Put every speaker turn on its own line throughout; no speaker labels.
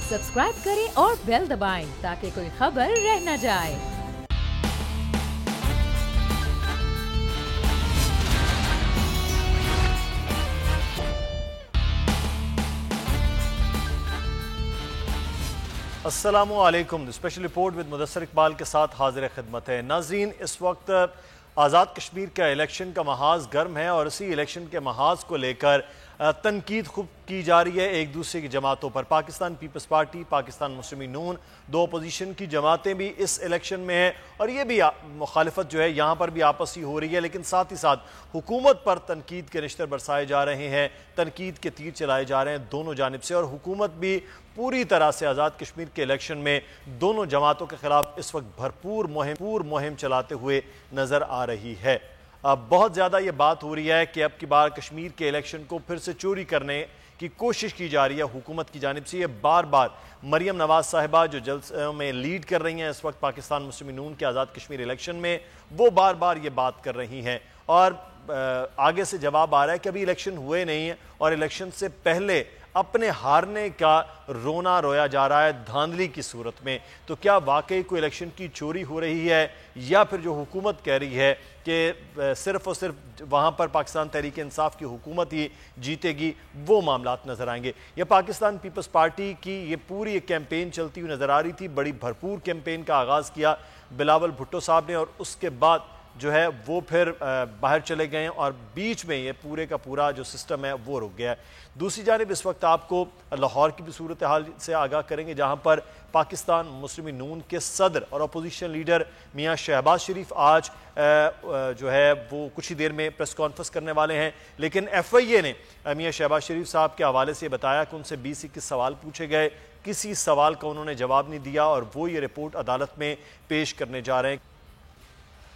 Subscribe करें और bell दबाएं ताकि कोई खबर रह न जाए।
अस्सलामुअलैकुम। Special report with Mudassar Iqbal के साथ हाजिर खिदमत है। नाज़रीन, इस वक्त आज़ाद कश्मीर का इलेक्शन का महाज गर्म है और इसी इलेक्शन के महाज को लेकर तनकीद खूब की जा रही है एक दूसरे की जमातों पर। पाकिस्तान पीपल्स पार्टी, पाकिस्तान मुस्लिम नून, दो अपोजिशन की जमातें भी इस इलेक्शन में हैं और ये भी मुखालिफत जो है यहाँ पर भी आपसी हो रही है, लेकिन साथ ही साथ हुकूमत पर तनकीद के निश्तर बरसाए जा रहे हैं, तनकीद के तीर चलाए जा रहे हैं दोनों जानिब से। और हुकूमत भी पूरी तरह से आज़ाद कश्मीर के इलेक्शन में दोनों जमातों के खिलाफ इस वक्त भरपूर मुहिम चलाते हुए नज़र आ रही है। अब बहुत ज़्यादा ये बात हो रही है कि अब की बार कश्मीर के इलेक्शन को फिर से चोरी करने की कोशिश की जा रही है हुकूमत की जानिब से। ये बार बार मरियम नवाज साहिबा जो जलसों में लीड कर रही हैं इस वक्त पाकिस्तान मुस्लिम नून के आज़ाद कश्मीर इलेक्शन में, वो बार बार ये बात कर रही हैं और आगे से जवाब आ रहा है कि अभी इलेक्शन हुए नहीं है और इलेक्शन से पहले अपने हारने का रोना रोया जा रहा है धांधली की सूरत में। तो क्या वाकई कोई इलेक्शन की चोरी हो रही है या फिर जो हुकूमत कह रही है कि सिर्फ और सिर्फ वहाँ पर पाकिस्तान तहरीक इंसाफ की हुकूमत ही जीतेगी, वो मामलात नज़र आएंगे। या पाकिस्तान पीपल्स पार्टी की ये पूरी एक कैंपेन चलती हुई नज़र आ रही थी। बड़ी भरपूर कैंपेन का आगाज़ किया बिलावल भुट्टो साहब ने और उसके बाद जो है वो फिर बाहर चले गए और बीच में ये पूरे का पूरा जो सिस्टम है वो रुक गया है। दूसरी जानिब इस वक्त आपको लाहौर की भी सूरत हाल से आगाह करेंगे, जहाँ पर पाकिस्तान मुस्लिम नून के सदर और अपोजिशन लीडर मियाँ शहबाज शरीफ आज जो है वो कुछ ही देर में प्रेस कॉन्फ्रेंस करने वाले हैं। लेकिन FIA ने मियाँ शहबाज शरीफ साहब के हवाले से बताया कि उनसे 20-21 सवाल पूछे गए, किसी सवाल का उन्होंने जवाब नहीं दिया और वो ये रिपोर्ट अदालत में पेश करने जा रहे हैं।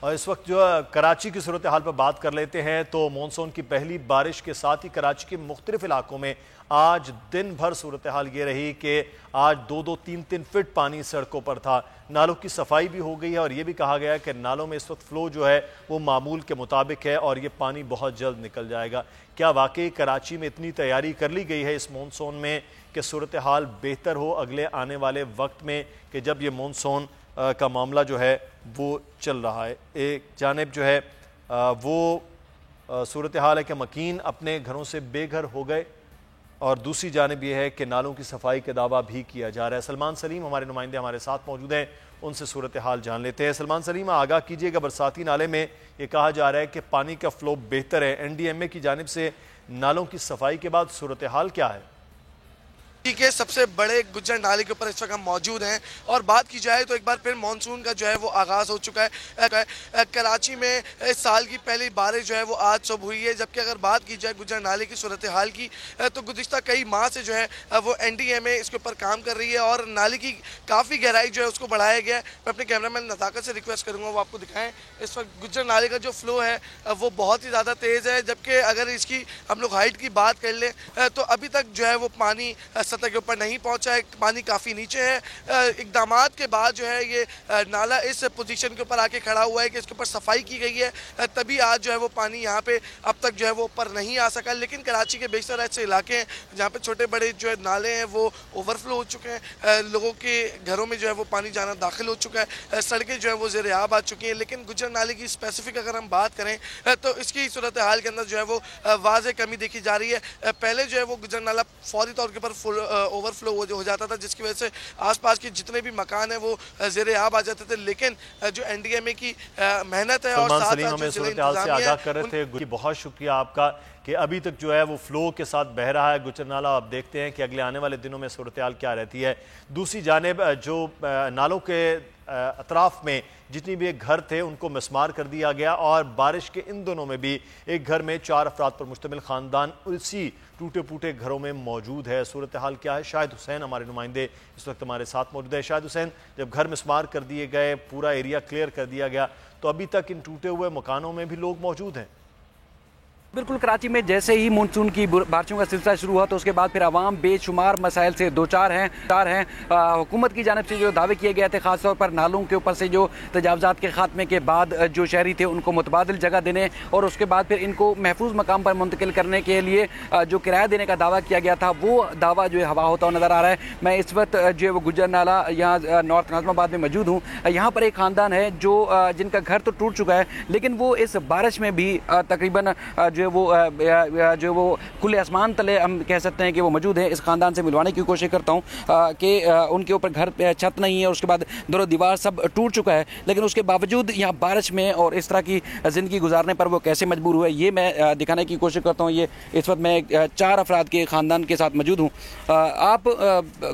और इस वक्त जो कराची की सूरत हाल पर बात कर लेते हैं तो मॉनसून की पहली बारिश के साथ ही कराची के मुख्तलिफ इलाकों में आज दिन भर सूरत हाल ये रही कि आज 2-2, 3-3 फीट पानी सड़कों पर था। नालों की सफाई भी हो गई है और ये भी कहा गया है कि नालों में इस वक्त फ़्लो जो है वो मामूल के मुताबिक है और ये पानी बहुत जल्द निकल जाएगा। क्या वाकई कराची में इतनी तैयारी कर ली गई है इस मॉनसून में कि सूरत हाल बेहतर हो अगले आने वाले वक्त में, कि जब ये मॉनसून का मामला जो है वो चल रहा है। एक जानिब जो है वो सूरत हाल है कि मकीन अपने घरों से बेघर हो गए और दूसरी जानिब ये है कि नालों की सफाई का दावा भी किया जा रहा है। सलमान सलीम हमारे नुमाइंदे हमारे साथ मौजूद हैं, उनसे सूरत हाल जान लेते हैं। सलमान सलीम, आगाह कीजिएगा, बरसाती नाले में ये कहा जा रहा है कि पानी का फ़्लो बेहतर है, NDMA की जानिब से नालों की सफाई के बाद सूरत हाल क्या है?
के सबसे बड़े गुज्जर नाले के ऊपर इस वक्त हम मौजूद हैं और बात की जाए तो एक बार फिर मानसून का जो है वो आगाज़ हो चुका है। कराची में इस साल की पहली बारिश जो है वो आज सुबह हुई है, जबकि अगर बात की जाए गुज्जर नाले की सूरत हाल की तो गुज़िश्ता कई माह से जो है वो NDMA इसके ऊपर काम कर रही है और नाले की काफ़ी गहराई जो है उसको बढ़ाया गया है। मैं अपने कैमरामैन नज़ाकत से रिक्वेस्ट करूँगा वो आपको दिखाएँ। इस वक्त गुज्जर नाले का जो फ़्लो है वो बहुत ही ज़्यादा तेज़ है, जबकि अगर इसकी हम लोग हाइट की बात कर लें तो अभी तक जो है वो पानी सतह के ऊपर नहीं पहुंचा है, पानी काफ़ी नीचे है। इक़दामात के बाद जो है ये नाला इस पोजीशन के ऊपर आके खड़ा हुआ है कि इसके ऊपर सफाई की गई है, तभी आज जो है वो पानी यहाँ पे अब तक जो है वो ऊपर नहीं आ सका। लेकिन कराची के बेशतर ऐसे इलाके हैं जहाँ पे छोटे बड़े जो है नाले हैं वो ओवरफ्लो हो चुके हैं, लोगों के घरों में जो है वो पानी जाना दाखिल हो चुका है, सड़कें जो है वो ज़ेर आब आ चुकी हैं। लेकिन गुज्जर नाले की स्पेसिफिक अगर हम बात करें तो इसकी सूरत हाल के अंदर जो है वो वाज़ेह कमी देखी जा रही है। पहले जो है वो गुज्जर नाला फौरी तौर के ऊपर ओवरफ्लो हो जाता था, जिसकी वजह से आसपास के जितने भी मकान हैं वो ज़ेरे आब आ जाते थे। लेकिन जो NDMA की मेहनत है और साथ
हमें सूरत हाल से आगाह कर रहे थे, बहुत शुक्रिया आपका कि अभी तक जो है वो फ़्लो के साथ बह रहा है गुज्जर नाला। अब देखते हैं कि अगले आने वाले दिनों में सूरत हाल क्या रहती है। दूसरी जानिब जो नालों के अतराफ में जितनी भी घर थे उनको मिसमार कर दिया गया और बारिश के इन दिनों में भी एक घर में 4 अफराद पर मुश्तमिल ख़ानदान उसी टूटे फूटे घरों में मौजूद है। सूरत हाल क्या है? शाहिद हुसैन हमारे नुमाइंदे इस वक्त हमारे साथ मौजूद है। शाहिद हुसैन, जब घर मिसमार कर दिए गए, पूरा एरिया क्लियर कर दिया गया, तो अभी तक इन टूटे हुए मकानों में भी लोग मौजूद हैं?
بالکل کراچی میں جیسے ہی مانسون کی بارشوں کا سلسلہ شروع ہوا تو اس کے بعد پھر عوام بے شمار مسائل سے دو چار ہیں حکومت کی جانب سے جو دعوے کیے گئے تھے خاص طور پر نالوں کے اوپر سے جو تجاوزات کے خاتمے کے بعد جو شہری تھے ان کو متبادل جگہ دینے اور اس کے بعد پھر ان کو محفوظ مقام پر منتقل کرنے کے لیے جو کرایہ دینے کا دعویٰ کیا گیا تھا وہ دعویٰ جو ہے ہوا ہوتا ہوا نظر آ رہا ہے۔ میں اس وقت جو ہے وہ گجر نالہ یہاں نارتھ ناظم آباد میں موجود ہوں۔ یہاں پر ایک خاندان ہے جو جن کا گھر تو ٹوٹ چکا ہے لیکن وہ اس بارش میں بھی تقریباً جو وہ کھلے آسمان تلے ہم کہہ سکتے ہیں کہ وہ موجود ہیں۔ اس خاندان سے ملوانے کی کوشش کرتا ہوں کہ ان کے اوپر گھر چھت نہیں ہے اور اس کے بعد در و دیوار سب ٹوٹ چکا ہے لیکن اس کے باوجود یہاں بارش میں اور اس طرح کی زندگی گزارنے پر وہ کیسے مجبور ہوئے یہ میں دکھانے کی کوشش کرتا ہوں۔ یہ اس وقت میں 4 افراد کے خاندان کے ساتھ موجود ہوں۔ آپ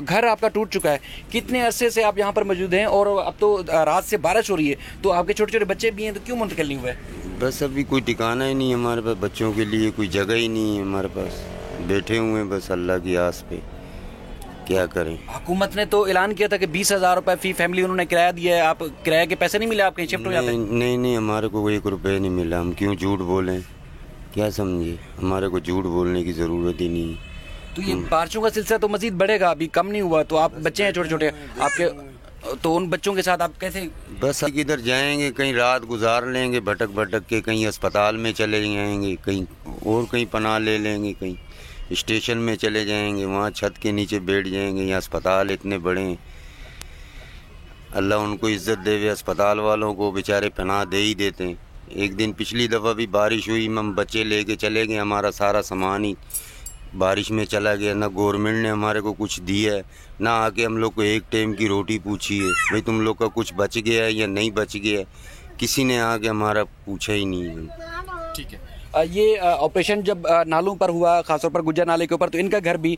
گھر آپ کا ٹوٹ چکا ہے، کتنے عرصے سے آپ یہاں پر موجود ہیں اور اب تو رات سے بارش ہو رہی ہے تو آپ کے چھوٹے چھوٹے بچے بھی ہیں تو کیوں منتقل نہیں ہوئے؟
بس ابھی کوئی ٹھکانہ ہی نہیں ہمارے پاس، بچوں کے لیے کوئی جگہ ہی نہیں ہے ہمارے پاس، بیٹھے ہوئے ہیں بس اللہ کی آس پہ، کیا کریں۔
حکومت نے تو اعلان کیا تھا کہ 20,000 روپے فی فیملی انہوں نے کرایہ دیا ہے، آپ کرایہ کے پیسے نہیں ملے، آپ کہیں شفٹ ہو جاتے ہیں؟
نہیں ہمارے کو 1 روپے نہیں ملا، ہم کیوں جھوٹ بولیں، کیا سمجھے، ہمارے کو جھوٹ بولنے کی ضرورت ہی نہیں۔
تو یہ بارشوں کا سلسلہ تو مزید بڑھے گا، ابھی کم نہیں ہوا، تو آپ بچے ہیں چھوٹے چھوٹے آپ کے، تو ان بچوں کے ساتھ آپ کیسے؟
بس کدھر جائیں گے، کہیں رات گزار لیں گے بھٹک بھٹک کے، کہیں اسپتال میں چلے جائیں گے، کہیں اور کہیں پناہ لے لیں گے، کہیں اسٹیشن میں چلے جائیں گے، وہاں چھت کے نیچے بیٹھ جائیں گے، یہاں اسپتال اتنے بڑے ہیں، اللہ ان کو عزت دے، اسپتال والوں کو بیچارے پناہ دے ہی دیتے ہیں۔ ایک دن پچھلی دفعہ بھی بارش ہوئی، ہم بچے لے کے چلے گئے، ہمارا سارا سامان ہی بارش میں چلا گیا، نہ گورنمنٹ نے ہمارے کو کچھ دیا ہے، نہ آ کے ہم لوگ کو ایک ٹائم کی روٹی پوچھی ہے، بھئی تم لوگ کا کچھ بچ گیا ہے یا نہیں بچ گیا ہے، کسی نے آ کے ہمارا پوچھا ہی نہیں ہے۔
ٹھیک ہے، یہ آپریشن جب نالوں پر ہوا خاص طور پر گجر نالے کے اوپر تو ان کا گھر بھی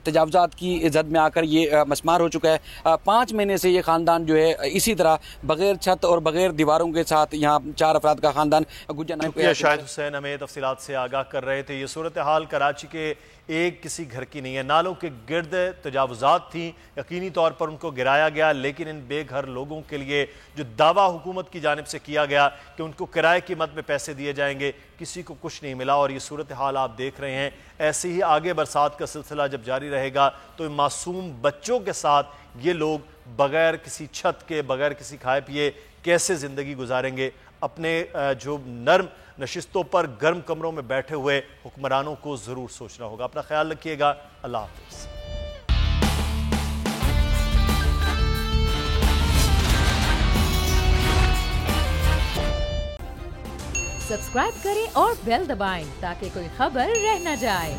تجاوزات کی زد میں آ کر یہ مسمار ہو چکا ہے۔ 5 مہینے سے یہ خاندان جو ہے اسی طرح بغیر چھت اور بغیر دیواروں کے ساتھ یہاں 4 افراد کا خاندان گجر نالے۔
شاہد حسین ہمیں تفصیلات سے آگاہ کر رہے تھے۔ یہ صورتحال کراچی کے ایک کسی گھر کی نہیں ہے، نالوں کے گرد تجاوزات تھیں، یقینی طور پر ان کو گرایا گیا، لیکن ان بے گھر لوگوں کے لیے جو دعویٰ حکومت کی جانب سے کیا گیا کہ ان کو کرائے کی مد میں پیسے دیے جائیں گے، کسی کو کچھ نہیں ملا۔ اور یہ صورتحال آپ دیکھ رہے ہیں، ایسے ہی آگے برسات کا سلسلہ جب جاری رہے گا تو معصوم بچوں کے ساتھ یہ لوگ بغیر کسی چھت کے، بغیر کسی کھائے پیے کیسے زندگی گزاریں گے؟ اپنے جو نرم نشستوں پر گرم کمروں میں بیٹھے ہوئے حکمرانوں کو ضرور سوچنا ہوگا۔ اپنا خیال رکھیے گا، اللہ حافظ۔
سبسکرائب کریں اور بیل دبائیں تاکہ کوئی خبر رہ نہ جائے۔